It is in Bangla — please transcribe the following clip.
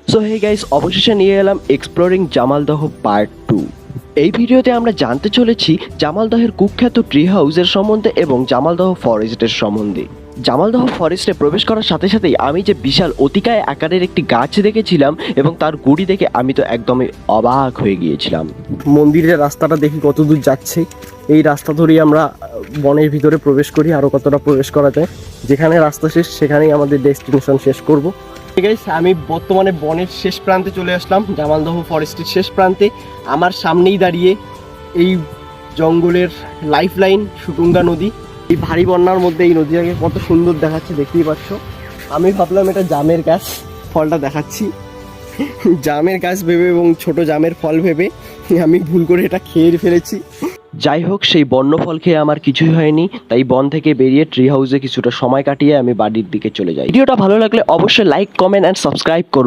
সো হে গাইস, অবশেষে নিয়ে এলাম এক্সপ্লোরিং জামালদহ পার্ট 2। এই ভিডিওতে আমরা জানতে চলেছি জামালদহের কুখ্যাত ট্রি হাউসের সম্বন্ধে এবং জামালদহ ফরেস্টের সম্বন্ধে। জামালদহ ফরেস্টে প্রবেশ করার সাথে সাথেই আমি যে বিশাল অতিকায় আকারের একটি গাছ দেখেছিলাম এবং তার গুড়ি দেখে আমি তো একদমই অবাক হয়ে গিয়েছিলাম। মন্দিরের রাস্তাটা দেখি কত দূর যাচ্ছে। এই রাস্তা ধরেই আমরা বনের ভিতরে প্রবেশ করি, আরও কতটা প্রবেশ করা যায়। যেখানে রাস্তা শেষ সেখানেই আমাদের ডেস্টিনেশন শেষ করব। আমি বর্তমানে বনের শেষ প্রান্তে চলে আসলাম, জামালদহ ফরেস্টের শেষ প্রান্তে। আমার সামনেই দাঁড়িয়ে এই জঙ্গলের লাইফ লাইন সুটুঙ্গা নদী। এই ভারী বন্যার মধ্যে এই নদীটাকে কত সুন্দর দেখাচ্ছে দেখতেই পাচ্ছ। আমি ভাবলাম এটা জামের গাছ, ফলটা দেখাচ্ছি জামের গাছ ভেবে এবং ছোট জামের ফল ভেবে আমি ভুল করে এটা খেয়ে ফেলেছি। যাই হোক, সেই বন্য ফল খেয়ে আমার কিছুই হয়নি, তাই বন থেকে বেরিয়ে ট্রি হাউসে কিছুটা সময় কাটিয়ে আমি বাড়ির দিকে চলে যাই। ভিডিওটা ভালো লাগলে অবশ্যই লাইক, কমেন্ট অ্যান্ড সাবস্ক্রাইব করুন।